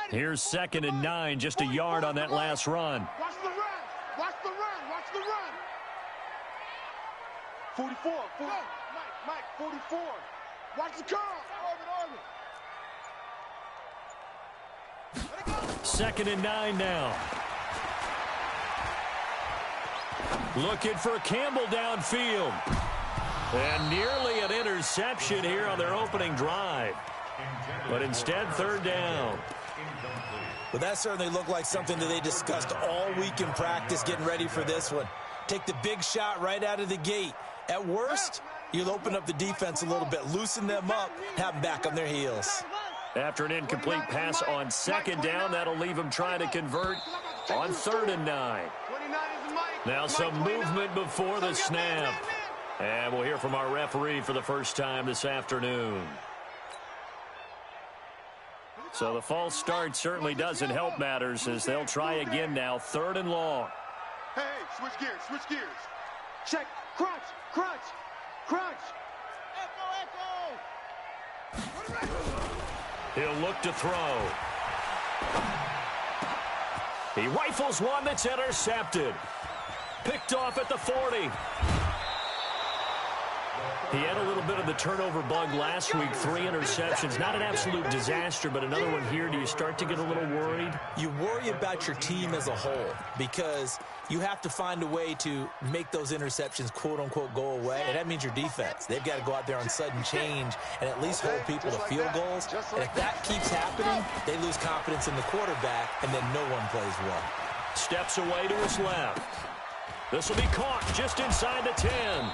Here's 2nd and 9, just a yard on that last run. Watch the run. Watch the run. Watch the run. 44. Mike, 44. Watch the curl. Orbit. 2nd and 9 now. Looking for Campbell downfield. And nearly an interception here on their opening drive. But instead, 3rd down. Well, that certainly looked like something that they discussed all week in practice getting ready for this one. Take the big shot right out of the gate. At worst, you'll open up the defense a little bit, loosen them up, have them back on their heels. After an incomplete pass on 2nd down, that'll leave them trying to convert on 3rd and 9. Now some movement before the snap. And we'll hear from our referee for the first time this afternoon. So the false start certainly doesn't help matters as they'll try again now, 3rd and long. Hey, switch gears. Check, crunch. Echo. He'll look to throw. He rifles one that's intercepted. Picked off at the 40. He had a little bit of the turnover bug last week, 3 interceptions. Not an absolute disaster, but another one here. Do you start to get a little worried? You worry about your team as a whole because you have to find a way to make those interceptions, quote-unquote, go away, and that means your defense. They've got to go out there on sudden change and at least hold people to field goals. And if that keeps happening, they lose confidence in the quarterback, and then no one plays well. Steps away to his left. This will be caught just inside the 10.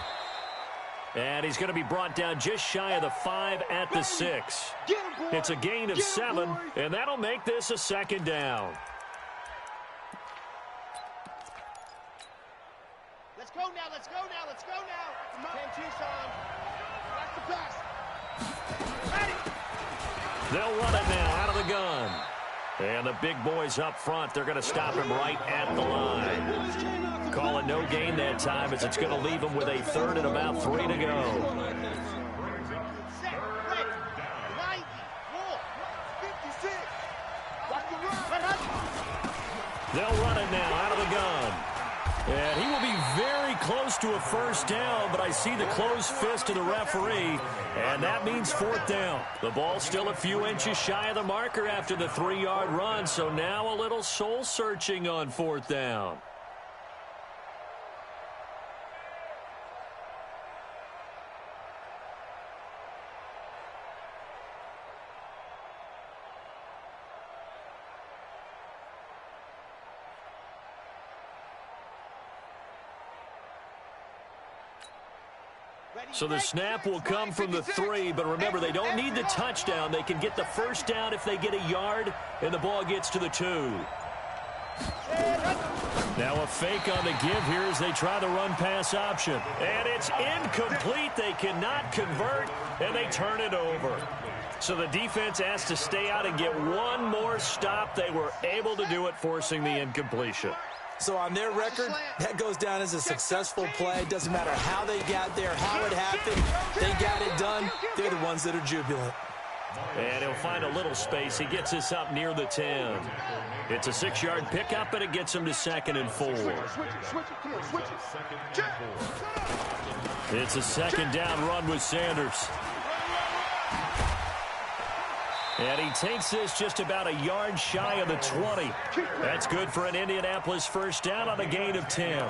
And he's going to be brought down just shy of the 5 at the 6. It's a gain of 7, and that'll make this a 2nd down. Let's go now. 10-2, son. That's the pass. Ready. They'll run it now out of the gun. And the big boys up front, they're going to stop him right at the line. Call it no gain that time as it's going to leave him with a 3rd and about 3 to go. They'll run it now out of the gun. And he will be very close to a 1st down, but I see the closed fist of the referee, and that means 4th down. The ball still a few inches shy of the marker after the 3-yard run, so now a little soul-searching on 4th down. So the snap will come from the 3, but remember, they don't need the touchdown. They can get the 1st down if they get a yard, and the ball gets to the 2. Now a fake on the give here as they try the run-pass option. And it's incomplete. They cannot convert, and they turn it over. So the defense has to stay out and get one more stop. They were able to do it, forcing the incompletion. So on their record, that goes down as a successful play. Doesn't matter how they got there, how it happened. They got it done. They're the ones that are jubilant. And he'll find a little space. He gets us up near the 10. It's a 6-yard pickup, and it gets him to 2nd and 4. It's a 2nd down run with Sanders. And he takes this just about a yard shy of the 20. That's good for an Indianapolis 1st down on a gain of 10.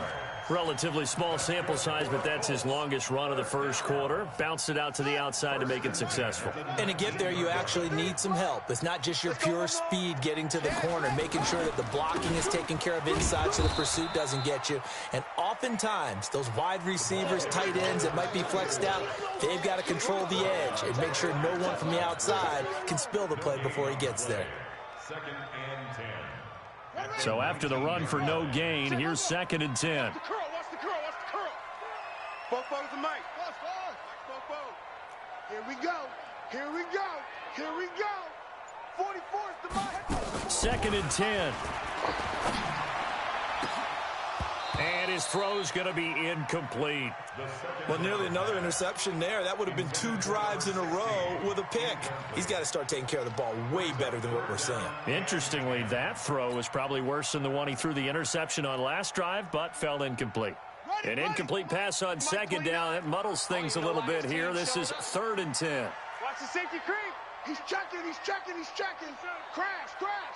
Relatively small sample size, but that's his longest run of the 1st quarter. Bounced it out to the outside to make it successful. And to get there, you actually need some help. It's not just your pure speed getting to the corner, making sure that the blocking is taken care of inside so the pursuit doesn't get you. And oftentimes, those wide receivers, tight ends that might be flexed out, they've got to control the edge and make sure no one from the outside can spill the play before he gets there. 2nd and 10. So after the run for no gain, here's 2nd and 10. Watch the curl. Both foes to Mike. Here we go. 44's to Mike. 2nd and 10. And his throw's going to be incomplete. Well, nearly another interception there. That would have been 2 drives in a row with a pick. He's got to start taking care of the ball way better than what we're seeing. Interestingly, that throw was probably worse than the one he threw the interception on last drive, but fell incomplete. An incomplete pass on second down. It muddles things a little bit here. This is 3rd and 10. Watch the safety creep. He's checking, he's checking, he's checking. Crash, crash.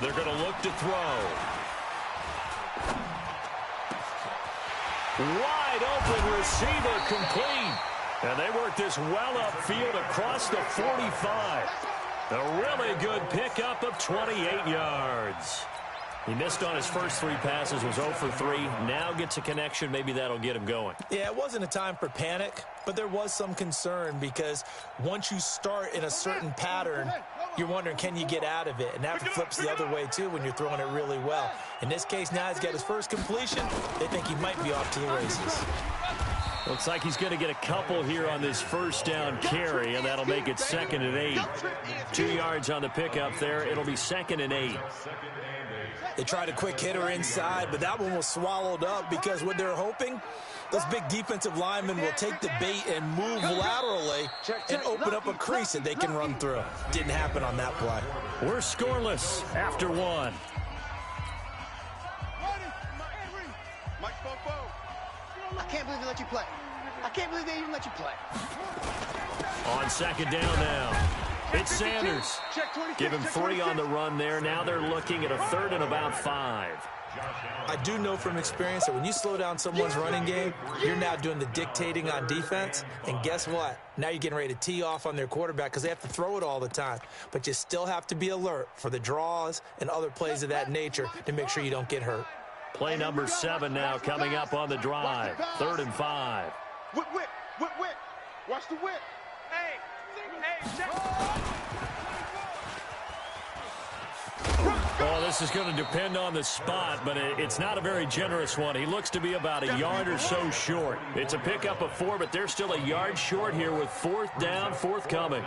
They're going to look to throw. Wide open receiver complete. And they work this well upfield across the 45. A really good pickup of 28 yards. He missed on his first 3 passes, was 0 for 3. Now gets a connection. Maybe that'll get him going. Yeah, it wasn't a time for panic, but there was some concern because once you start in a certain pattern, you're wondering, can you get out of it? And that flips the other way, too, when you're throwing it really well. In this case, now he's got his first completion. They think he might be off to the races. Looks like he's going to get a couple here on this first down carry, and that'll make it 2nd and 8. 2 yards on the pickup there. It'll be 2nd and 8. They tried a quick hitter inside, but that one was swallowed up because what they're hoping, those big defensive linemen will take the bait and move laterally and open up a crease that they can run through. Didn't happen on that play. We're scoreless after 1. I can't believe they let you play. I can't believe they even let you play. On 2nd down now. It's Sanders. Give him 3 on the run there. Now they're looking at a 3rd and about 5. I do know from experience that when you slow down someone's running game, you're now doing the dictating on defense. And guess what? Now you're getting ready to tee off on their quarterback because they have to throw it all the time. But you still have to be alert for the draws and other plays of that nature to make sure you don't get hurt. Play number 7 now coming up on the drive. 3rd and 5. Whip, whip, whip, whip. Watch the whip. Hey, check. Well, this is going to depend on the spot, but it's not a very generous one. He looks to be about a yard or so short. It's a pickup of 4, but they're still a yard short here with 4th down, forthcoming.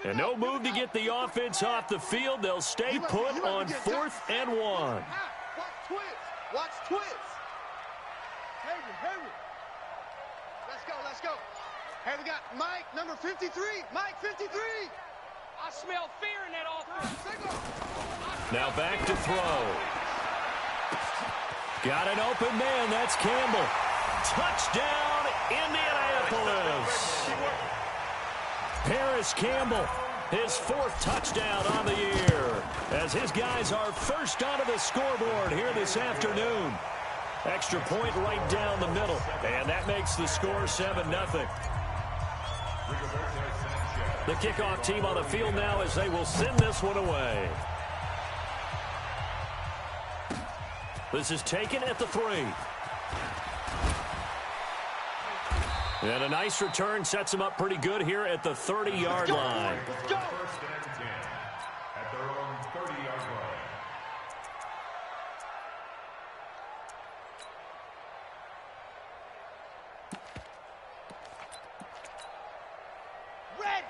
And no move to get the offense off the field. They'll stay put on 4th and 1. Watch twist. Watch twist. Henry. Let's go. Hey, we got Mike, number 53. Mike, 53. I smell fear in that offense. Now back to throw. Got an open man. That's Campbell. Touchdown, Indianapolis. Paris Campbell, his 4th touchdown on the year, as his guys are first onto the scoreboard here this afternoon. Extra point right down the middle, and that makes the score 7-0. The kickoff team on the field now as they will send this one away. This is taken at the 3. And a nice return sets him up pretty good here at the 30-yard line. First and 10 at their own 30-yard line.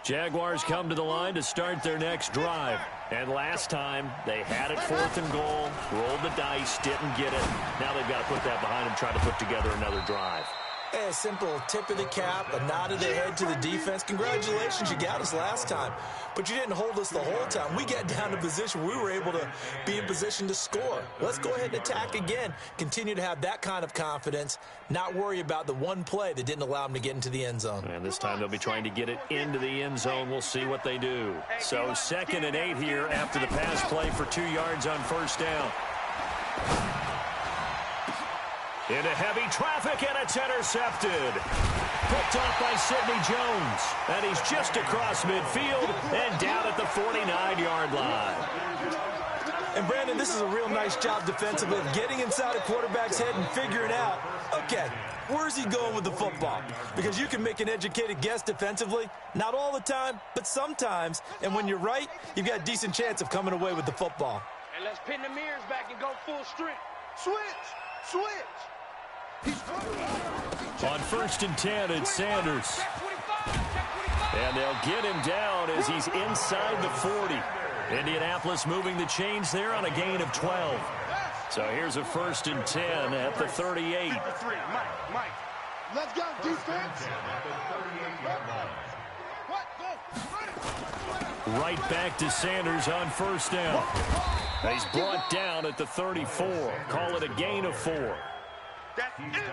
Jaguars come to the line to start their next drive. And last time, they had it 4th and goal, rolled the dice, didn't get it. Now they've got to put that behind them, try to put together another drive. A simple tip of the cap, a nod of the head to the defense. Congratulations, you got us last time. But you didn't hold us the whole time. We got down to position where we were able to be in position to score. Let's go ahead and attack again. Continue to have that kind of confidence, not worry about the one play that didn't allow them to get into the end zone. And this time they'll be trying to get it into the end zone. We'll see what they do. So 2nd and 8 here after the pass play for 2 yards on first down. Into heavy traffic, and it's intercepted. Picked off by Sidney Jones. And he's just across midfield and down at the 49-yard line. And, Brandon, this is a real nice job defensively of getting inside a quarterback's head and figuring out, okay, where's he going with the football? Because you can make an educated guess defensively. Not all the time, but sometimes. And when you're right, you've got a decent chance of coming away with the football. And let's pin the mirrors back and go full strength. Switch. On 1st and 10, it's Sanders. And they'll get him down as he's inside the 40. Indianapolis moving the chains there on a gain of 12. So here's a 1st and 10 at the 38. Mike. Let's go, defense. Right back to Sanders on 1st down. He's brought down at the 34. Call it a gain of 4.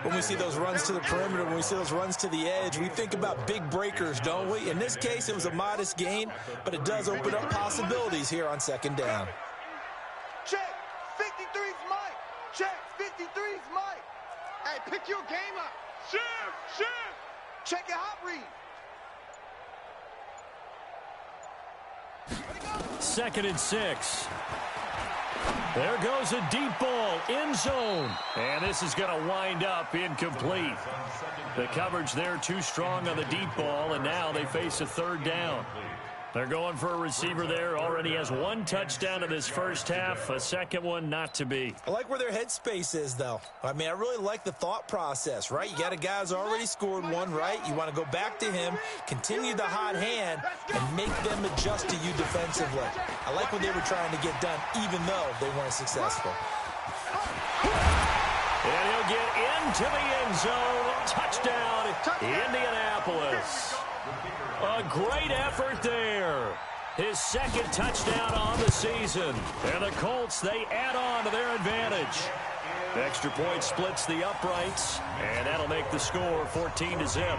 When we see those runs to the perimeter, when we see those runs to the edge, we think about big breakers, don't we? In this case, it was a modest gain, but it does open up possibilities here on 2nd down. Check. 53's Mike. Check. 53's Mike. Hey, pick your game up. Shift. Check your hot read. 2nd and 6. There goes a deep ball, end zone. And this is going to wind up incomplete. The coverage there too strong on the deep ball, and now they face a 3rd down. They're going for a receiver there. Already has 1 touchdown in this first half. A 2nd one not to be. I like where their headspace is, though. I mean, I really like the thought process, right? You got a guy who's already scored 1, right? You want to go back to him, continue the hot hand, and make them adjust to you defensively. I like what they were trying to get done, even though they weren't successful. And he'll get into the end zone. Touchdown, Indianapolis. A great effort there. His 2nd touchdown on the season. And the Colts, they add on to their advantage. Extra point splits the uprights, and that'll make the score 14-0.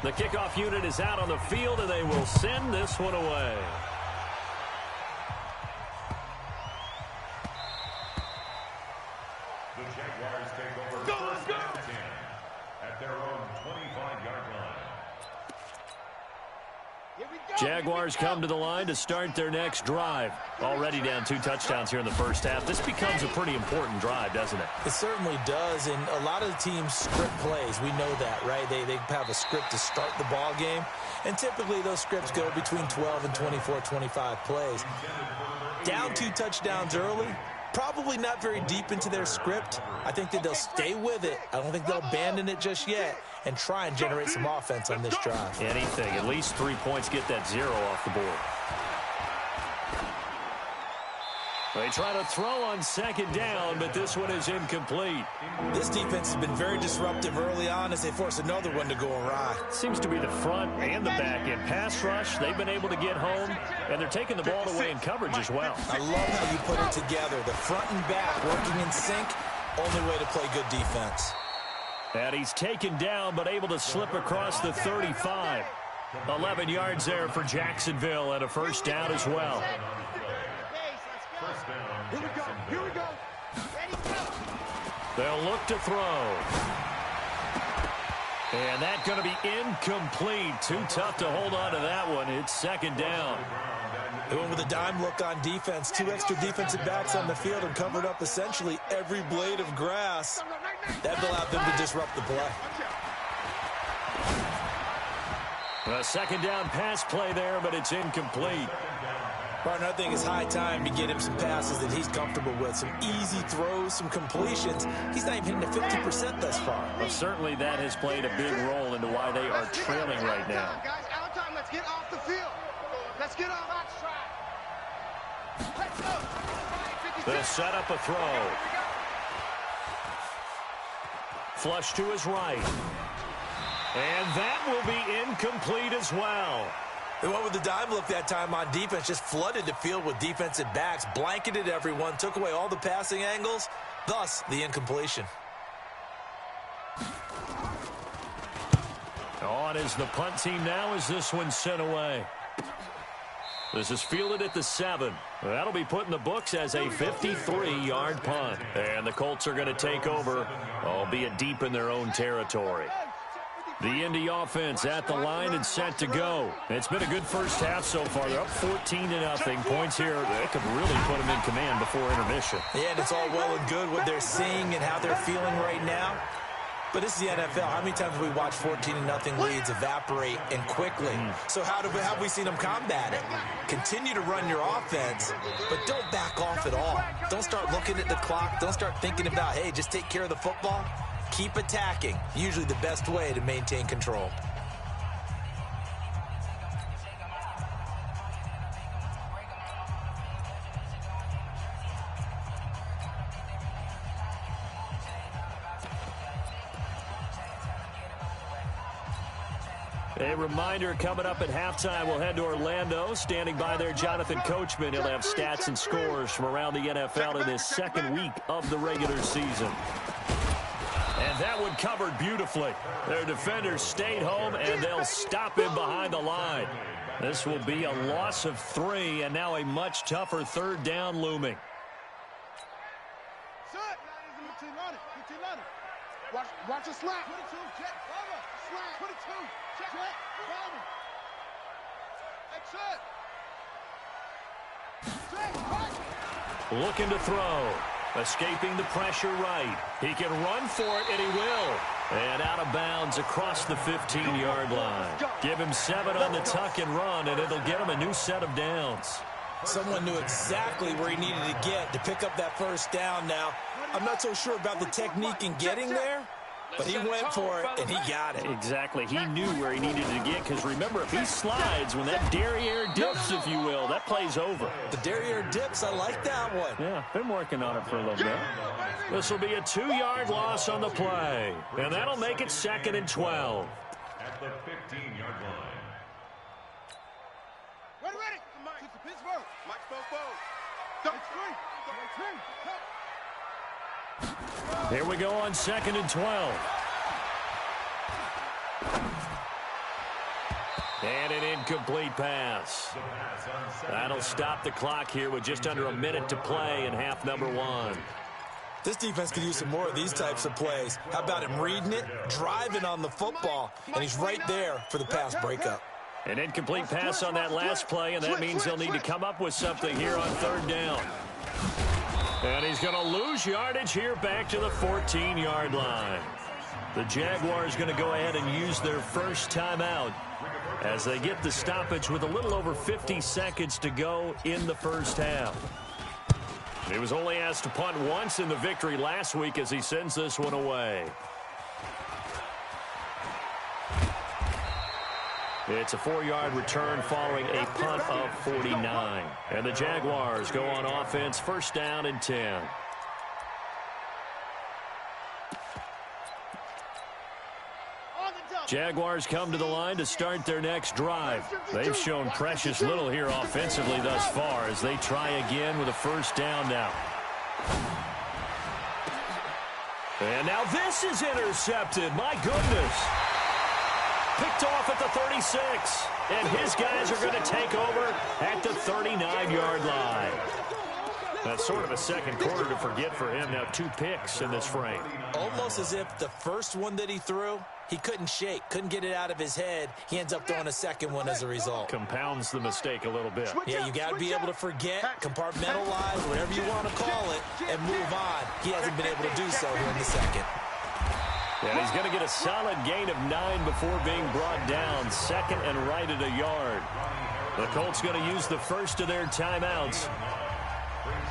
The kickoff unit is out on the field, and they will send this one away. The Jaguars take over 1st and 10 at their own 25-yard line. Jaguars come to the line to start their next drive. Already down 2 touchdowns here in the first half. This becomes a pretty important drive, doesn't it? It certainly does, and a lot of the teams script plays. We know that, right? They have a script to start the ball game, and typically those scripts go between 12 and 24, 25 plays. Down 2 touchdowns early, probably not very deep into their script. I think that they'll stay with it. I don't think they'll abandon it just yet and try and generate some offense on this drive. Anything. At least 3 points, get that 0 off the board. They try to throw on 2nd down, but this one is incomplete. This defense has been very disruptive early on as they force another one to go awry. Seems to be the front and the back end. Pass rush, they've been able to get home, and they're taking the ball away in coverage as well. I love how you put it together. The front and back working in sync, only way to play good defense. And he's taken down, but able to slip across the 35. 11 yards there for Jacksonville, and a 1st down as well. Here we go. They'll look to throw. And that's going to be incomplete. Too tough to hold on to that one. It's 2nd down. They went with a dime look on defense. 2 extra defensive backs on the field and covered up essentially every blade of grass. That allowed them to disrupt the play. A 2nd down pass play there, but it's incomplete. Another thing is high time to get him some passes that he's comfortable with. Some easy throws, some completions. He's not even hitting the 50% thus far. Well, certainly that has played a big role into why they are trailing right now. Guys, out of time. Let's get off the field. Let's get off. Let's go. They'll set up a throw. Flush to his right. And that will be incomplete as well. They went with the dime look that time on defense, just flooded the field with defensive backs, blanketed everyone, took away all the passing angles, thus the incompletion. On is the punt team now as this one's sent away. This is fielded at the 7. That'll be put in the books as a 53-yard punt. And the Colts are going to take over, albeit deep in their own territory. The Indy offense at the line and set to go. It's been a good first half so far. They're up 14-0. Points here that could really put them in command before intermission. Yeah, and it's all well and good what they're seeing and how they're feeling right now. But this is the NFL. How many times have we watched 14-0 leads evaporate and quickly? So how have we seen them combat it? Continue to run your offense, but don't back off at all. Don't start looking at the clock. Don't start thinking about, hey, just take care of the football. Keep attacking. Usually the best way to maintain control. A reminder, coming up at halftime, we'll head to Orlando. Standing by there, Jonathan Coachman. He'll have stats and scores from around the NFL in his second week of the regular season. And that one covered beautifully. Their defenders stayed home, and they'll stop him behind the line. This will be a loss of 3, and now a much tougher third down looming. Watch a slap. 22, check, cover. Slap. 22, check, cover. That's it. Looking to throw. Escaping the pressure right. He can run for it, and he will. And out of bounds across the 15-yard line. Give him 7 on the tuck and run, and it'll get him a new set of downs. Someone knew exactly where he needed to get to pick up that first down now. I'm not so sure about the technique in getting there, but he went for it, and he got it. Exactly. He knew where he needed to get, because remember, if he slides, when that derriere dips, if you will, that play's over. The derriere dips, I like that one. Yeah, been working on it for a little bit. This will be a 2-yard loss on the play, and that'll make it 2nd and 12. At the 15-yard line. Ready. Mike. Pittsburgh. Mike Spoke. Here we go on 2nd and 12. And an incomplete pass. That'll stop the clock here with just under a minute to play in half number 1. This defense could use some more of these types of plays. How about him reading it, driving on the football, and he's right there for the pass breakup. An incomplete pass on that last play, and that means they'll need to come up with something here on 3rd down. And he's going to lose yardage here back to the 14-yard line. The Jaguars going to go ahead and use their first timeout as they get the stoppage with a little over 50 seconds to go in the first half. He was only asked to punt once in the victory last week as he sends this one away. It's a 4-yard return following a punt of 49. And the Jaguars go on offense, 1st down and 10. Jaguars come to the line to start their next drive. They've shown precious little here offensively thus far as they try again with a 1st down now. And now this is intercepted. My goodness. Picked off at the 36, and his guys are going to take over at the 39-yard line. That's sort of a second quarter to forget for him. Now 2 picks in this frame. Almost as if the first one that he threw, he couldn't shake, couldn't get it out of his head. He ends up throwing a second one as a result. Compounds the mistake a little bit. Yeah, you got to be able to forget, compartmentalize, whatever you want to call it, and move on. He hasn't been able to do so here in the second. And he's going to get a solid gain of 9 before being brought down. 2nd and right at a yard. The Colts going to use the first of their timeouts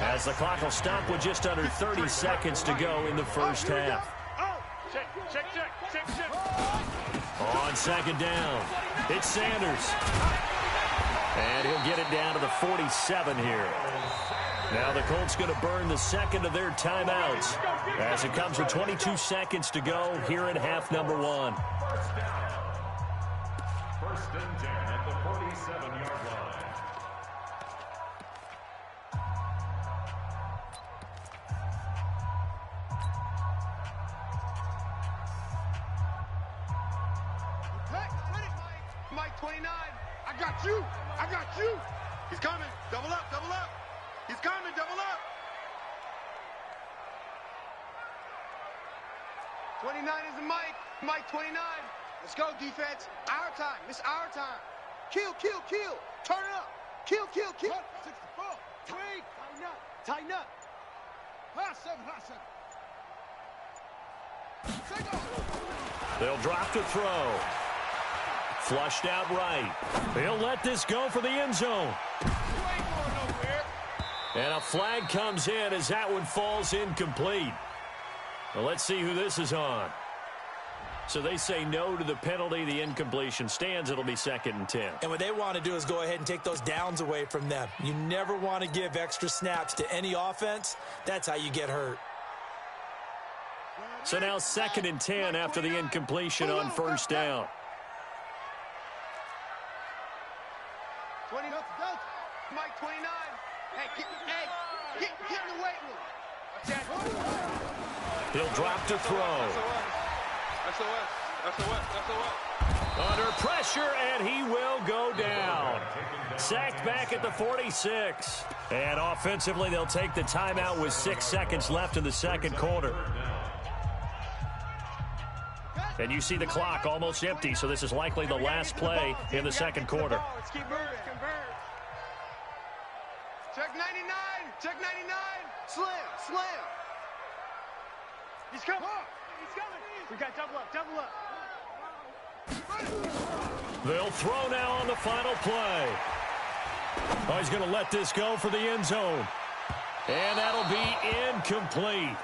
as the clock will stop with just under 30 seconds to go in the first half. On 2nd down, it's Sanders. And he'll get it down to the 47 here. Now the Colts going to burn the 2nd of their timeouts as it comes with 22 seconds to go here in half number 1. 1st and 10 at the 47-yard line. Mike 29. I got you. He's coming. Double up. He's coming. Double up. 29 is Mike. Mike 29. Let's go, defense. Our time. It's our time. Kill. Turn it up. Kill. 64. Wait. Tighten up. Hot seven. They'll drop to throw. Flushed out right. They'll let this go for the end zone. And a flag comes in as that one falls incomplete. Well, let's see who this is on. So they say no to the penalty. The incompletion stands. It'll be 2nd and 10. And what they want to do is go ahead and take those downs away from them. You never want to give extra snaps to any offense. That's how you get hurt. So now 2nd and 10 after the incompletion on 1st down. 20, Mike 29. Hey, get in the weight room. He'll drop to throw. Under pressure, and he will go down. Sacked back at the 46. And offensively, they'll take the timeout with 6 seconds left in the 2nd quarter. And you see the clock almost empty, so this is likely the last play in the 2nd quarter. Let's keep moving. Check 99. Check 99. Slam. He's coming. We got double up. They'll throw now on the final play. Oh, he's going to let this go for the end zone. And that'll be incomplete.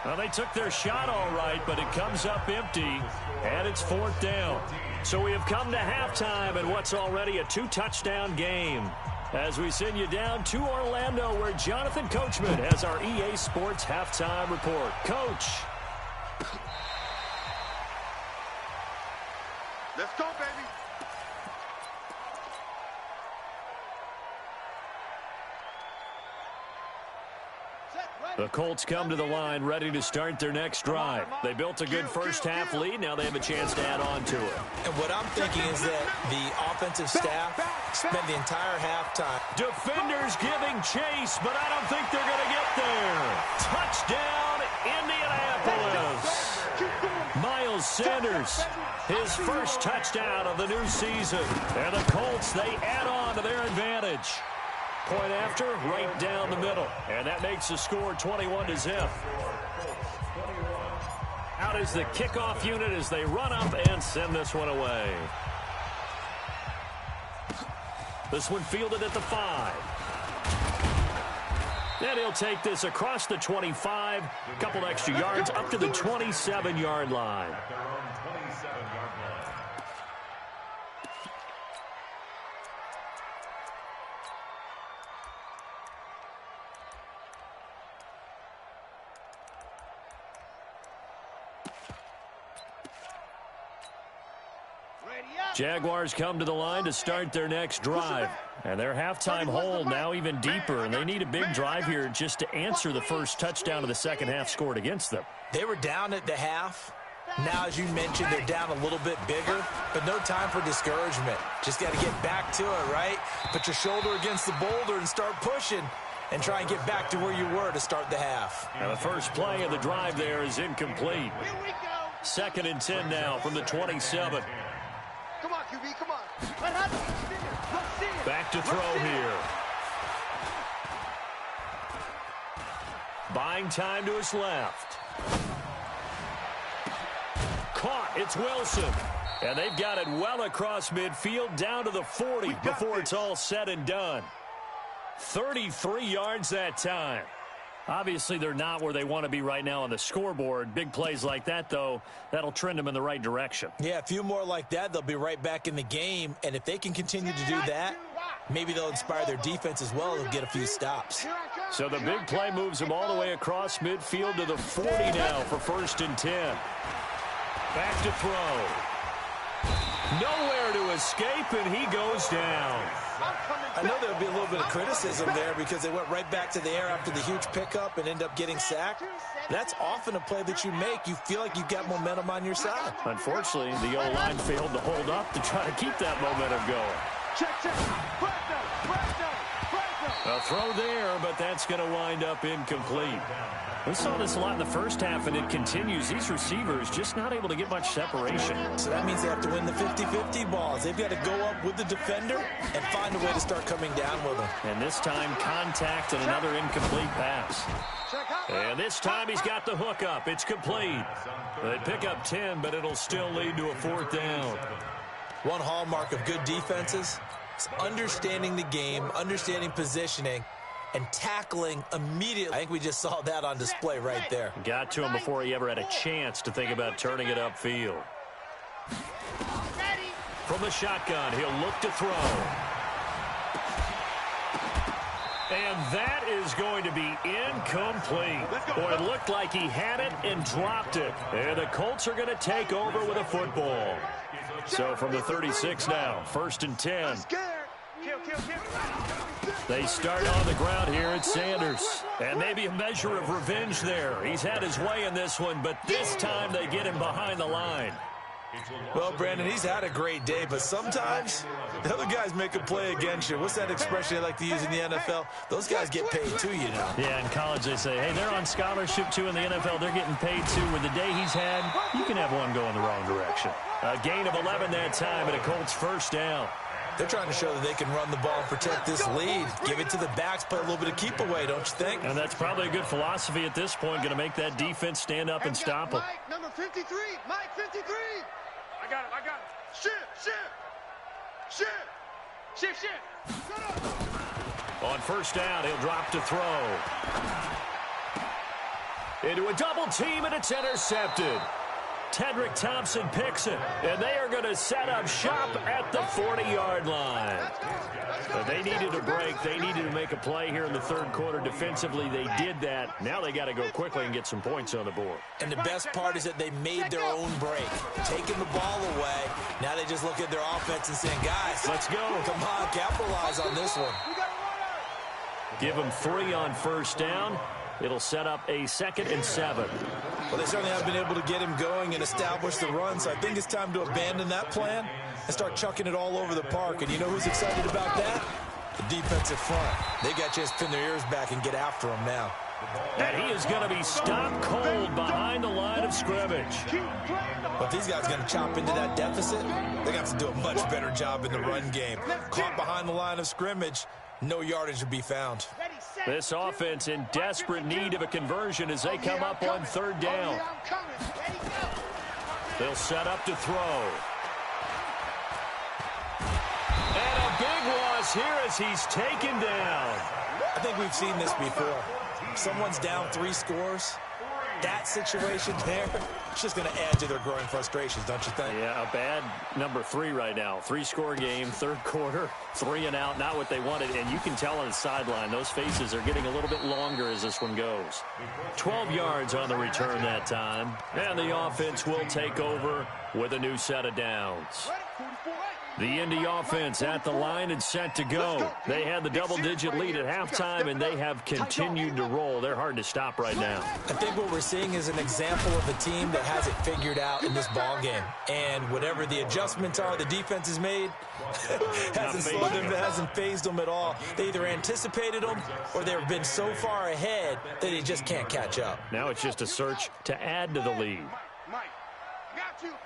Well, they took their shot all right, but it comes up empty, and it's 4th down. So we have come to halftime in what's already a 2-touchdown game. As we send you down to Orlando, where Jonathan Coachman has our EA Sports halftime report. Coach. Let's go, baby. The Colts come to the line ready to start their next drive. They built a good first-half lead. Now they have a chance to add on to it. And what I'm thinking is that the offensive staff spent the entire halftime. Defenders giving chase, but I don't think they're going to get there. Touchdown, Indianapolis. Miles Sanders, his first touchdown of the new season. And the Colts, they add on to their advantage. Point after, right down the middle. And that makes the score 21-0. Out is the kickoff unit as they run up and send this one away. This one fielded at the 5. And he'll take this across the 25. A couple extra yards up to the 27-yard line. Jaguars come to the line to start their next drive. And their halftime hole now even deeper, and they need a big drive here just to answer the first touchdown of the second half scored against them. They were down at the half. Now, as you mentioned, they're down a little bit bigger, but no time for discouragement. Just got to get back to it, right? Put your shoulder against the boulder and start pushing and try and get back to where you were to start the half. And the first play of the drive there is incomplete. 2nd and 10 now from the 27. Come on, QB, come on. Back to throw here. Buying time to his left. Caught. It's Wilson. And they've got it well across midfield down to the 40 before it's all said and done. 33 yards that time. Obviously, they're not where they want to be right now on the scoreboard. Big plays like that, though, that'll trend them in the right direction. Yeah, a few more like that, they'll be right back in the game. And if they can continue to do that, maybe they'll inspire their defense as well and get a few stops. So the big play moves them all the way across midfield to the 40 now for 1st and 10. Back to throw. Nowhere to escape, and he goes down. I know there'll be a little bit of criticism there because they went right back to the air after the huge pickup and end up getting sacked. That's often a play that you make. You feel like you've got momentum on your side. Unfortunately, the O-line failed to hold up to try to keep that momentum going. A throw there, but that's going to wind up incomplete. We saw this a lot in the first half, and it continues. These receivers just not able to get much separation. So that means they have to win the 50-50 balls. They've got to go up with the defender and find a way to start coming down with them. And this time, contact and another incomplete pass. And this time, he's got the hook up. It's complete. They pick up 10, but it'll still lead to a 4th down. One hallmark of good defenses is understanding the game, understanding positioning, and tackling immediately. I think we just saw that on display right there. Got to him before he ever had a chance to think about turning it upfield. From the shotgun, he'll look to throw. And that is going to be incomplete. Boy, it looked like he had it and dropped it. And the Colts are going to take over with a football. So from the 36 now, 1st and 10. They start on the ground here at Sanders. And maybe a measure of revenge there. He's had his way in this one, but this time they get him behind the line. Well, Brandon, he's had a great day, but sometimes the other guys make a play against you. What's that expression they like to use in the NFL? Those guys get paid too, you know. Yeah, in college they say, hey, they're on scholarship too. In the NFL, they're getting paid too. With the day he's had, you can have one go in the wrong direction. A gain of 11 that time, and a Colts first down. They're trying to show that they can run the ball and protect this lead. Give it to the backs, play a little bit of keep away, don't you think? And that's probably a good philosophy at this point, going to make that defense stand up and stop them. Mike, number 53. Mike, 53. I got it. Shift. On first down, he'll drop to throw. Into a double team, and it's intercepted. Tedrick Thompson picks it, and they are going to set up shop at the 40-yard line. But they needed a break. They needed to make a play here in the third quarter. Defensively, they did that. Now they got to go quickly and get some points on the board. And the best part is that they made their own break, taking the ball away. Now they just look at their offense and saying, guys, let's go. Come on, capitalize on this one. Give them 3 on first down. It'll set up a 2nd and 7. Well, they certainly have been able to get him going and establish the run, so I think it's time to abandon that plan and start chucking it all over the park. And you know who's excited about that? The defensive front. They got to just pin their ears back and get after him now. And he is going to be stopped cold behind the line of scrimmage. But if these guys are going to chop into that deficit, they're going to have to do a much better job in the run game. Caught behind the line of scrimmage, no yardage to be found. This offense in desperate need of a conversion as they come up on 3rd down. They'll set up to throw. And a big loss here as he's taken down. I think we've seen this before. Someone's down 3 scores. That situation there, it's just going to add to their growing frustrations, don't you think? Yeah, a bad number 3 right now. 3-score game, 3rd quarter, 3 and out, not what they wanted. And you can tell on the sideline, those faces are getting a little bit longer as this one goes. 12 yards on the return that time. And the offense will take over with a new set of downs. The Indy offense at the line and set to go. They had the double-digit lead at halftime, and they have continued to roll. They're hard to stop right now. I think what we're seeing is an example of a team that has it figured out in this ball game. And whatever the adjustments are the defense has made, hasn't phased them at all. They either anticipated them or they've been so far ahead that they just can't catch up. Now it's just a search to add to the lead. Mike, I got you, son.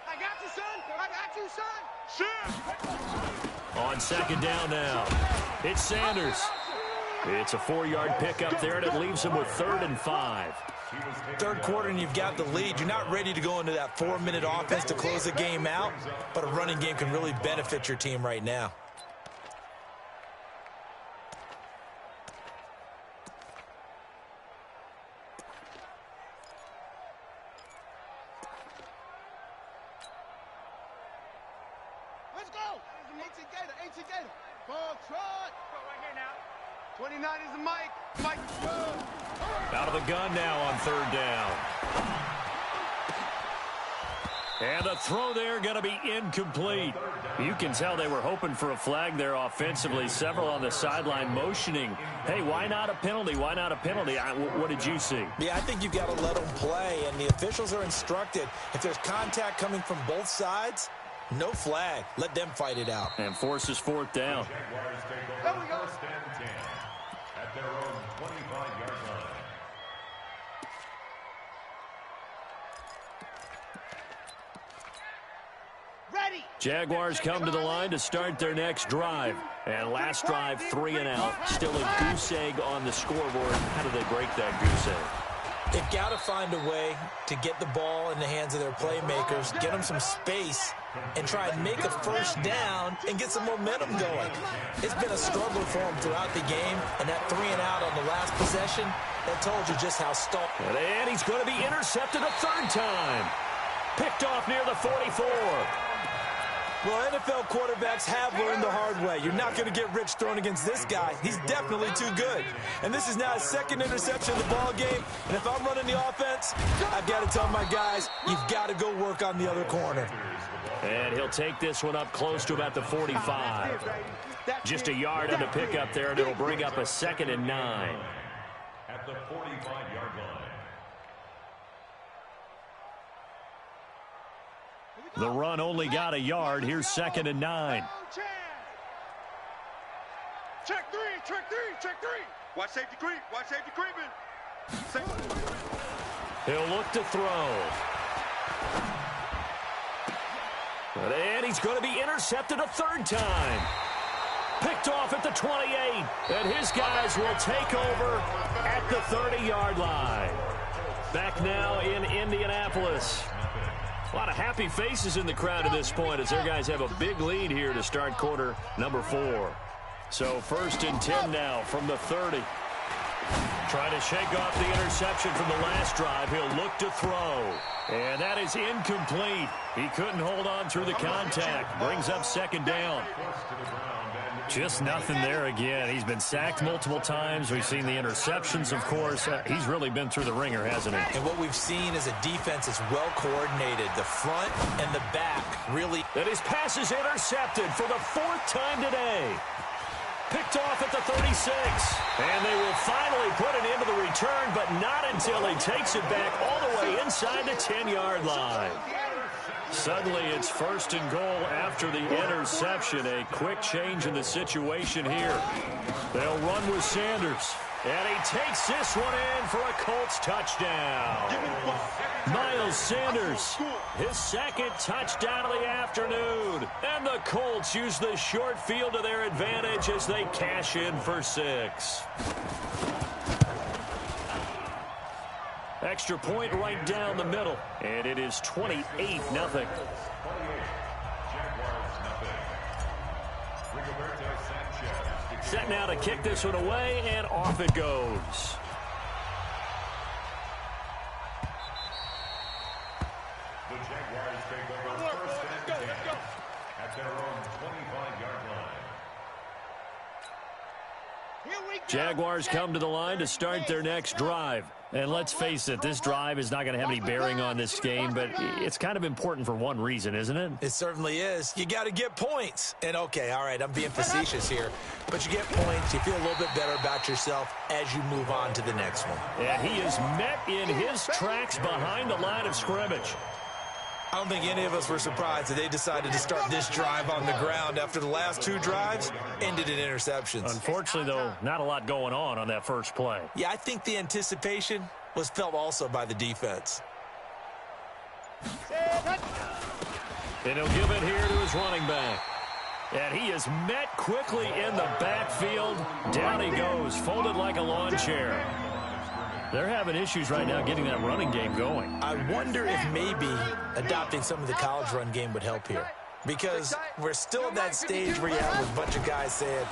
I got you, son. On 2nd down now, it's Sanders. It's a 4-yard pickup there, and it leaves him with 3rd and 5. 3rd quarter, and you've got the lead. You're not ready to go into that 4-minute offense to close the game out, but a running game can really benefit your team right now. Let's go. 18 Gator. Ball trot. Go right here now. 29 is the Mike. Mike. Out of the gun now on 3rd down. And the throw there going to be incomplete. You can tell they were hoping for a flag there offensively. Several on the sideline motioning. Hey, why not a penalty? Why not a penalty? What did you see? Yeah, I think you've got to let them play, and the officials are instructed. If there's contact coming from both sides, no flag. Let them fight it out. And forces 4th down. Jaguars take over 1st and 10 at their own 25-yard line. Ready. Jaguars come to the line to start their next drive. And last drive, 3 and out. Still a goose egg on the scoreboard. How do they break that goose egg? They You've got to find a way to get the ball in the hands of their playmakers, get them some space, and try and make a first down and get some momentum going. It's been a struggle for them throughout the game, and that 3-and-out on the last possession, that told you just how stalled. And he's going to be intercepted a third time. Picked off near the 44. Well, NFL quarterbacks have learned the hard way. You're not going to get rich throwing against this guy. He's definitely too good. And this is now his second interception of the ball game. And if I'm running the offense, I've got to tell my guys, you've got to go work on the other corner. And he'll take this one up close to about the 45. Just a yard on the pickup there, and it'll bring up a 2nd and 9. At the 45-yard line. The run only got a yard. Here's 2nd and 9. Check three, check three, check three. Watch safety creep, watch safety creeping. He'll look to throw. And he's going to be intercepted a third time. Picked off at the 28. And his guys will take over at the 30-yard line. Back now in Indianapolis. A lot of happy faces in the crowd at this point as their guys have a big lead here to start quarter number 4. So 1st and 10 now from the 30. Trying to shake off the interception from the last drive. He'll look to throw. And that is incomplete. He couldn't hold on through the contact. Brings up 2nd down. Just nothing there again. He's been sacked multiple times. We've seen the interceptions, of course. He's really been through the ringer, hasn't he? And what we've seen is a defense that's well coordinated. The front and the back really. And his pass is intercepted for the 4th time today. Picked off at the 36. And they will finally put it into the return, but not until he takes it back all the way inside the 10-yard line. Suddenly, it's 1st and goal after the interception. A quick change in the situation here. They'll run with Sanders. And he takes this one in for a Colts touchdown. Miles Sanders, his 2nd touchdown of the afternoon. And the Colts use the short field to their advantage as they cash in for 6. Extra point right down the middle. And it is 28-0. Set now to kick this one away, and off it goes. The Jaguars take over 1st and 10 at their own 25-yard line. Jaguars come to the line to start their next drive. And let's face it, this drive is not going to have any bearing on this game, but it's kind of important for one reason, isn't it? It certainly is. You got to get points. And, okay, all right, I'm being facetious here. But you get points, you feel a little bit better about yourself as you move on to the next one. And he is met in his tracks behind the line of scrimmage. I don't think any of us were surprised that they decided to start this drive on the ground after the last 2 drives ended in interceptions. Unfortunately, though, not a lot going on that first play. Yeah, I think the anticipation was felt also by the defense. And he'll give it here to his running back. And he is met quickly in the backfield. Down he goes, folded like a lawn chair. They're having issues right now getting that running game going. I wonder if maybe adopting some of the college run game would help here. Because we're still at that stage where you have a bunch of guys saying,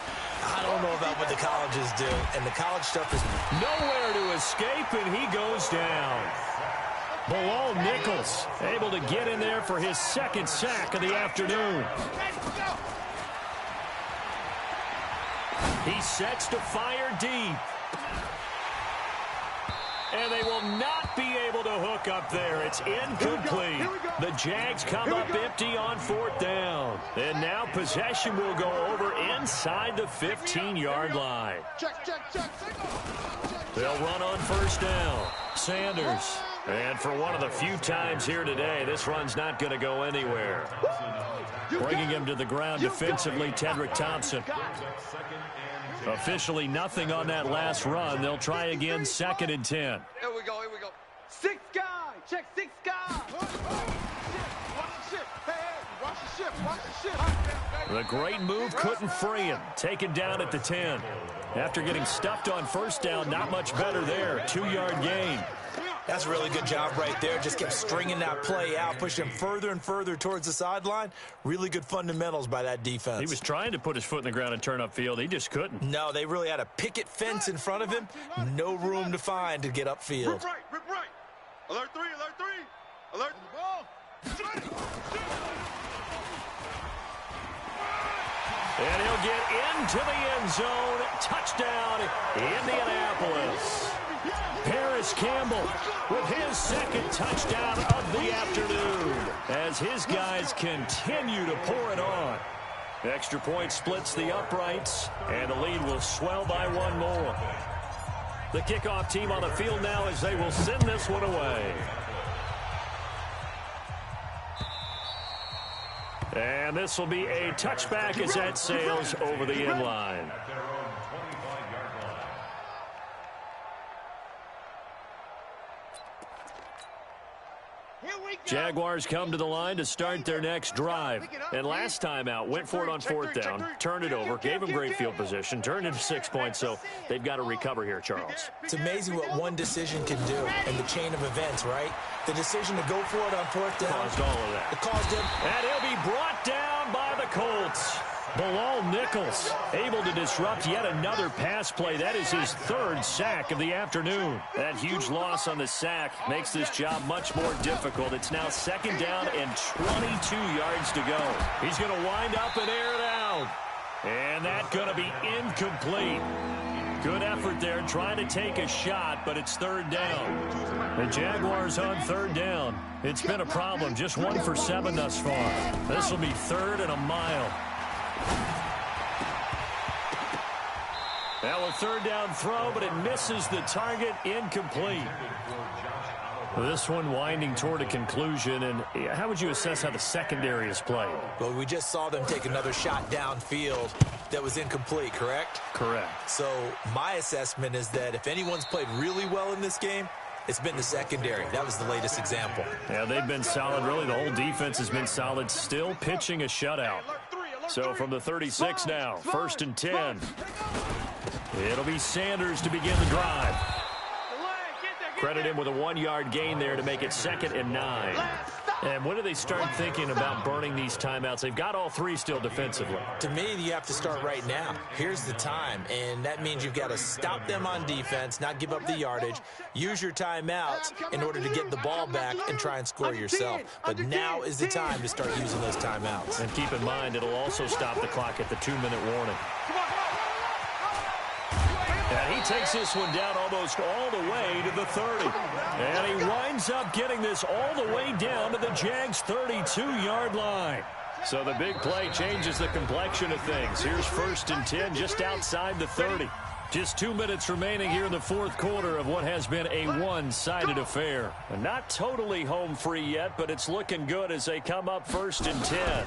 I don't know about what the colleges do. And the college stuff is nowhere to escape, and he goes down. Below Nichols, able to get in there for his 2nd sack of the afternoon. He sets to fire deep. And they will not be able to hook up there. It's incomplete. The Jags come up empty on 4th down. And now possession will go over inside the 15-yard line. They'll run on 1st down. Sanders. And for one of the few times here today, this run's not going to go anywhere. Bringing him to the ground defensively, Tedrick Thompson. Officially nothing on that last run. They'll try again, 2nd and 10. Here we go, here we go. 6 guy, check 6 guy. Watch the ship, hey, watch the ship, watch the ship. The great move couldn't free him. Taken down at the 10. After getting stuffed on 1st down, not much better there. 2-yard gain. That's a really good job right there. Just kept stringing that play out, pushing him further and further towards the sideline. Really good fundamentals by that defense. He was trying to put his foot in the ground and turn upfield. He just couldn't. No, they really had a picket fence in front of him. No room to find to get upfield. Rip right, rip right. Alert 3, alert 3. Alert the ball. And he'll get into the end zone. Touchdown, Indianapolis. Paris Campbell with his second touchdown of the afternoon as his guys continue to pour it on. Extra point splits the uprights, and the lead will swell by one more. The kickoff team on the field now as they will send this one away. And this will be a touchback as that sails over the end line. Jaguars come to the line to start their next drive. And last time out, went for it on fourth down, turned it over, gave them great field position, turned it to 6 points, so they've got to recover here, Charles. It's amazing what one decision can do in the chain of events, right? The decision to go for it on fourth down. Caused all of that. It caused him. And he'll be brought down by the Colts. Bilal Nichols able to disrupt yet another pass play. That is his third sack of the afternoon. That huge loss on the sack makes this job much more difficult. It's now second down and 22 yards to go. He's going to wind up and air it out. And that's going to be incomplete. Good effort there trying to take a shot, but it's third down. The Jaguars on third down. It's been a problem. Just 1 for 7 thus far. This will be third and a mile. Now a third down throw, but it misses the target, incomplete. This one winding toward a conclusion, and how would you assess how the secondary is played? Well, we just saw them take another shot downfield that was incomplete, correct? Correct. So my assessment is that if anyone's played really well in this game, it's been the secondary. That was the latest example. Yeah, they've been solid. Really, the whole defense has been solid, still pitching a shutout. So from the 36 now, 1st and 10. It'll be Sanders to begin the drive. Credit him with a 1-yard gain there to make it 2nd and 9. And when do they start thinking about burning these timeouts? They've got all 3 still defensively. To me, you have to start right now. Here's the time, and that means you've got to stop them on defense, not give up the yardage, use your timeouts in order to get the ball back and try and score yourself. But now is the time to start using those timeouts. And keep in mind, it'll also stop the clock at the 2-minute warning. And he takes this one down almost all the way to the 30. And he winds up getting this all the way down to the Jags' 32-yard line. So the big play changes the complexion of things. Here's 1st and 10 just outside the 30. Just 2 minutes remaining here in the fourth quarter of what has been a one-sided affair. And not totally home free yet, but it's looking good as they come up 1st and 10.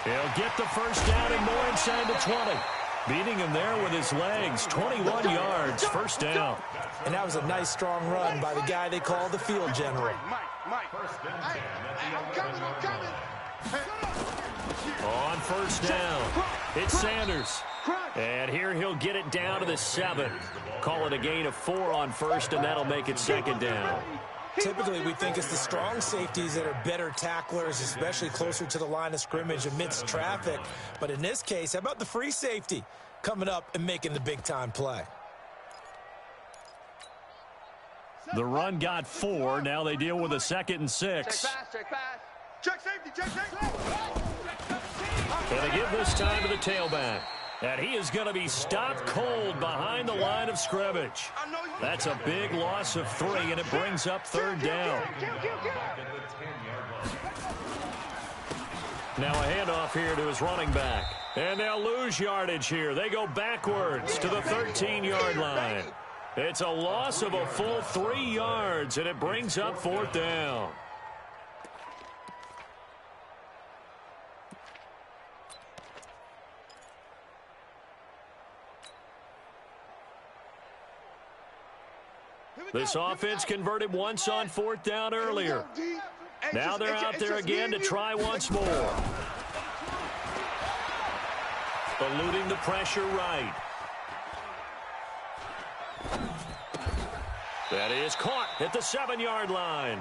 He'll get the first down and more inside the 20. Beating him there with his legs. 21 yards, first down. And that was a nice, strong run by the guy they call the field general. On first down, it's Sanders. And here he'll get it down to the 7. Call it a gain of 4 on first, and that'll make it 2nd down. Typically, we think it's the strong safeties that are better tacklers, especially closer to the line of scrimmage amidst traffic. But in this case, how about the free safety coming up and making the big-time play? The run got 4. Now they deal with a 2nd and 6. Check pass. Check safety, check safety. And they give this time to the tailback. And he is going to be stopped cold behind the line of scrimmage. That's a big loss of 3, and it brings up 3rd down. Now a handoff here to his running back. And they'll lose yardage here. They go backwards to the 13-yard line. It's a loss of a full 3 yards, and it brings up 4th down. This offense converted once on 4th down earlier. Now they're out there again to try once more. Eluding the pressure right. That is caught at the 7-yard line.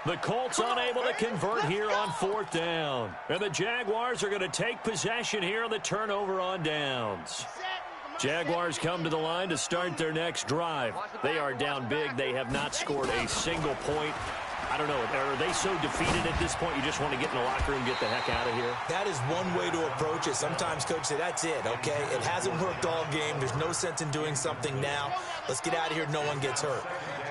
The Colts unable to convert here on 4th down. And the Jaguars are going to take possession here on the turnover on downs. Jaguars come to the line to start their next drive. They are down big. They have not scored a single point. I don't know. Are they so defeated at this point you just want to get in the locker room and get the heck out of here? That is one way to approach it. Sometimes coaches say, that's it, okay? It hasn't worked all game. There's no sense in doing something now. Let's get out of here. No one gets hurt.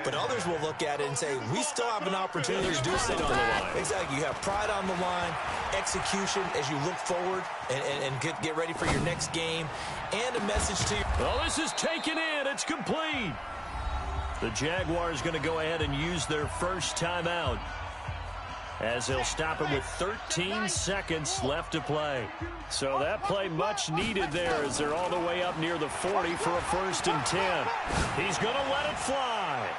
But others will look at it and say, we still have an opportunity to do something. On the line. Exactly. You have pride on the line, execution as you look forward and get ready for your next game, and a message to you. Well, this is taken in. It's complete. The Jaguars going to go ahead and use their first timeout as they'll stop it with 13 seconds left to play. So that play much needed there as they're all the way up near the 40 for a 1st and 10. He's going to let it fly.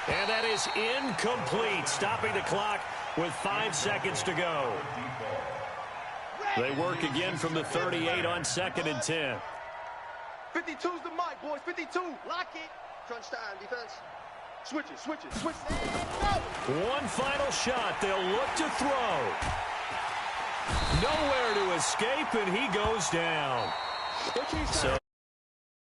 And that is incomplete, stopping the clock with 5 seconds to go. They work again from the 38 on 2nd and 10. 52's the mic, boys. 52. Lock it. Crunch time, defense. Switch it, switch it, switch it. One final shot. They'll look to throw. Nowhere to escape, and he goes down. So